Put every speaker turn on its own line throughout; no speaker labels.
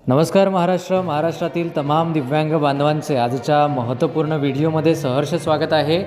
नमस्कार महाराष्ट्रातील तमाम दिव्यांग बांधवांचे आजच्या महत्त्वपूर्ण व्हिडिओमध्ये सहर्ष स्वागत आहे।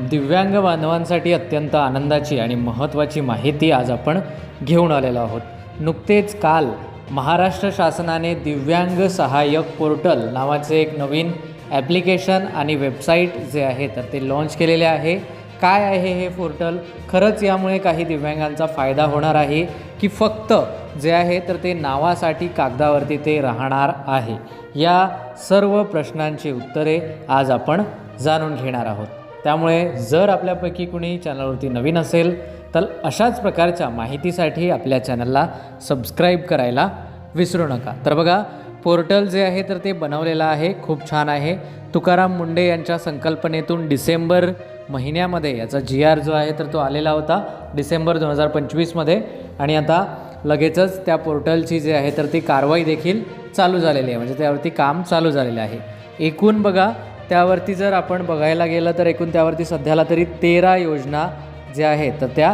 दिव्यांग बांधवांसाठी अत्यंत आनंदाची आणि महत्त्वाची माहिती आज आपण घेऊन आलेलो आहोत। नुकतेच काल महाराष्ट्र शासनाने दिव्यांग सहाय्यक पोर्टल नावाचे एक नवीन ॲप्लिकेशन आणि वेबसाईट जे आहे तर ते लॉन्च केलेले आहे। काय आहे हे पोर्टल? खरंच यामुळे काही दिव्यांगांचा फायदा होणार आहे की फक्त जे आहे तर ते नावासाठी कागदावरती ते राहणार आहे? या सर्व प्रश्नांची उत्तरे आज आपण जाणून घेणार आहोत। त्यामुळे जर आपल्यापैकी कुणी चॅनलवरती नवीन असेल तर अशाच प्रकारच्या माहितीसाठी आपल्या चॅनलला सबस्क्राईब करायला विसरू नका। तर बघा, पोर्टल जे आहे तर ते बनवलेलं आहे, खूप छान आहे। तुकाराम मुंडे यांच्या संकल्पनेतून डिसेंबर महिन्यामध्ये याचा GR जो आहे तर तो आलेला होता डिसेंबर 2025 आणि आता लगेचच त्या पोर्टलची जे आहे तर ती कारवाई देखील चालू झालेली आहे, म्हणजे त्यावरती काम चालू झालेलं आहे। एकूण बघा, त्यावरती जर आपण बघायला गेलं तर एकूण त्यावरती सध्याला तरी 13 योजना ज्या आहेत तर त्या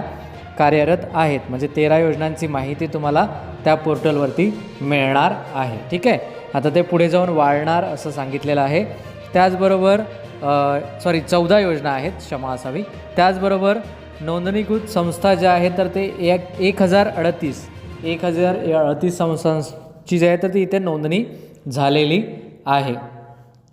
कार्यरत आहेत, म्हणजे 13 योजनांची माहिती तुम्हाला त्या पोर्टलवरती मिळणार आहे। ठीक आहे, आता ते पुढे जाऊन वाढणार असं सांगितलेलं आहे। त्याचबरोबर 14 योजना आहेत, क्षमा असावी। त्याचबरोबर नोंदणीकृत संस्था ज्या आहेत तर ते 1038 संस्थांची जी आहे तर ती इथे नोंदणी झालेली आहे।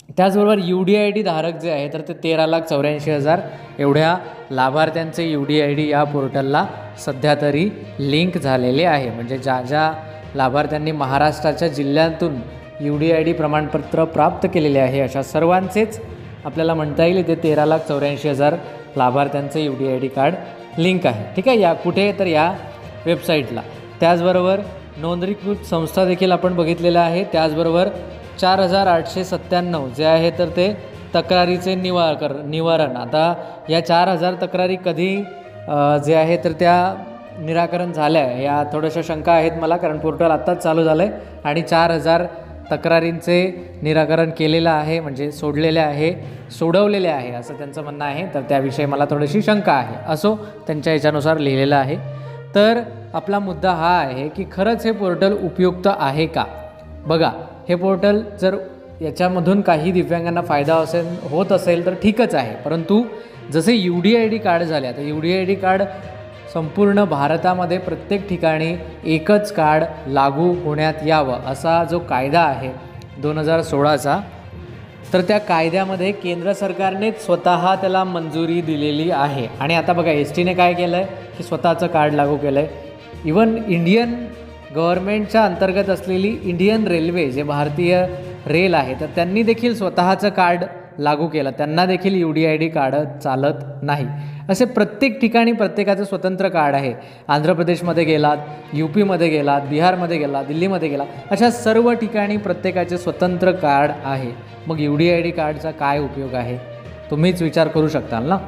त्याचबरोबर UDID धारक जे आहे तर ते 13,84,000 एवढ्या लाभार्थ्यांचे UDID या पोर्टलला सध्या तरी लिंक झालेले आहे, म्हणजे ज्या लाभार्थ्यांनी महाराष्ट्राच्या जिल्ह्यातून UDID प्रमाणपत्र प्राप्त केलेले आहे अशा सर्वांचेच आपल्याला म्हणता येईल इथे 13,84,000 लाभार्थ्यांचे UDID कार्ड लिंक आहे। ठीक आहे, या कुठे तर या वेबसाईटला। त्याचबरोबर नोंदणीकृत संस्था देखील आपण बघितलेलं आहे। त्याचबरोबर 4,897 जे आहे तर ते तक्रारीचे निवारण। आता या 4,000 तक्रारी कधी जे आहे तर त्या निराकरण झाल्या या थोड्याशा शंका आहेत मला, कारण पोर्टल आत्ताच चालू झालं आहे आणि 4,000 तक्रारींचे निराकरण केलेलं आहे, म्हणजे सोडवलेले आहे असं त्यांचं म्हणणं आहे। तर त्याविषयी मला थोडीशी शंका आहे, असो त्यांच्या याच्यानुसार लिहिलेलं आहे। तर आपला मुद्दा हा आहे की खरंच हे पोर्टल उपयुक्त आहे का? बघा, हे पोर्टल जर याच्यामधून काही दिव्यांगांना फायदा होत असेल तर ठीकच आहे, परंतु जसे UDID कार्ड झाले, आता UDID कार्ड संपूर्ण भारतामध्ये प्रत्येक ठिकाणी एकच कार्ड लागू होण्यात यावं असा जो कायदा आहे 2016चा, तर त्या कायद्यामध्ये केंद्र सरकारनेच स्वतः त्याला मंजुरी दिलेली आहे। आणि आता बघा, STने काय केलं आहे की स्वतःचं कार्ड लागू केलं आहे। इवन इंडियन गव्हर्नमेंटच्या अंतर्गत असलेली इंडियन रेल्वे, जे भारतीय रेल आहे, तर त्यांनी देखील स्वतःचं कार्ड लागू केलं, त्यांना देखील UDID कार्ड चालत नाही। असे प्रत्येक ठिकाणी प्रत्येकाचं स्वतंत्र कार्ड आहे। आंध्र प्रदेशमध्ये गेलात, UPमध्ये गेलात, बिहारमध्ये गेलात, दिल्लीमध्ये गेलात, अशा सर्व ठिकाणी प्रत्येकाचे स्वतंत्र कार्ड आहे। मग UDID कार्डचा काय उपयोग आहे? तुम्हीच विचार करू शकताल ना,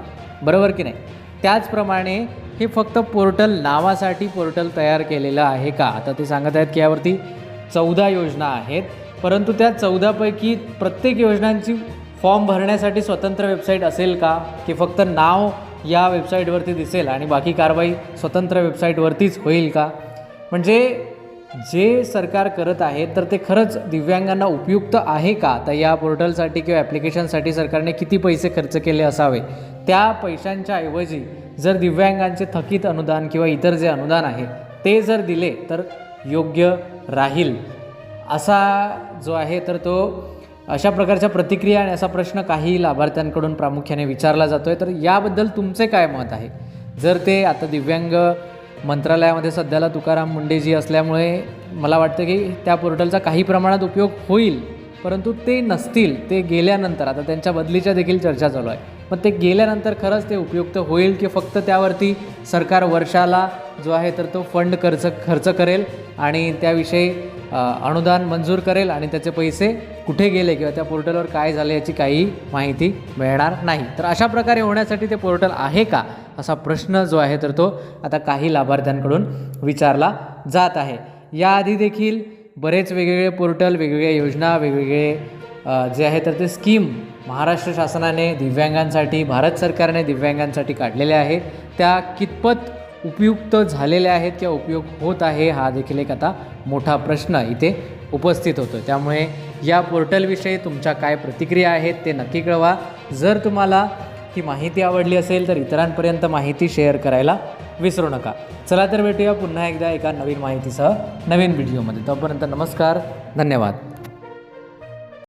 बरोबर की नाही? त्याचप्रमाणे हे फक्त पोर्टल नावासाठी पोर्टल तयार केलेलं आहे का? आता ते सांगत आहेत की यावरती 14 योजना आहेत, परंतु त्या 14 पैकी प्रत्येक योजनांची फॉर्म भरण्यासाठी स्वतंत्र वेबसाईट असेल का, की फक्त नाव या वेबसाईटवरती दिसेल आणि बाकी कारवाई स्वतंत्र वेबसाईटवरतीच होईल का? म्हणजे जे सरकार करत आहे तर ते खरंच दिव्यांगांना उपयुक्त आहे का? तर या पोर्टलसाठी किंवा ॲप्लिकेशनसाठी सरकारने किती पैसे खर्च केले असावे? त्या पैशांच्या ऐवजी जर दिव्यांगांचे थकीत अनुदान किंवा इतर जे अनुदान आहे ते जर दिले तर योग्य राहील, असा जो आहे तर तो अशा प्रकारच्या प्रतिक्रिया आणि असा प्रश्न काही लाभार्थ्यांकडून प्रामुख्याने विचारला जातो आहे। तर याबद्दल तुमचे काय मत आहे? जर ते आता दिव्यांग मंत्रालयामध्ये सध्याला तुकाराम मुंडेजी असल्यामुळे मला वाटतं की त्या पोर्टलचा काही प्रमाणात उपयोग होईल, परंतु ते नसतील, ते गेल्यानंतर, आता त्यांच्या बदलीच्या देखील चर्चा चालू आहे, पण ते गेल्यानंतर खरंच ते उपयुक्त होईल की फक्त त्यावरती सरकार वर्षाला जो आहे तर तो फंड खर्च करेल आणि त्याविषयी अनुदान मंजूर करेल आणि त्याचे पैसे कुठे गेले किंवा त्या पोर्टलवर काय झाले याची काही माहिती मिळणार नाही? तर अशा प्रकारे होण्यासाठी ते पोर्टल आहे का, असा प्रश्न जो आहे तर तो आता काही लाभार्थ्यांकडून विचारला जात आहे। याआधी देखील बरेच वेगवेगळे पोर्टल, वेगवेगळ्या योजना, वेगवेगळे जे आहे तर ते स्कीम महाराष्ट्र शासनाने दिव्यांगांसाठी, भारत सरकारने दिव्यांगांसाठी काढलेले आहेत, त्या कितपत उपयुक्त झालेले आहेत किंवा उपयोग होत आहे हा देखील एक आता मोठा प्रश्न इथे उपस्थित होतो. त्यामुळे या पोर्टलविषयी तुमच्या काय प्रतिक्रिया आहेत ते नक्की कळवा. जर तुम्हाला ही माहिती आवडली असेल तर इतरांपर्यंत माहिती शेअर करायला विसरू नका. चला तर भेटूया पुन्हा एकदा एका नवीन माहितीसह नवीन व्हिडिओमध्ये. तोपर्यंत नमस्कार, धन्यवाद.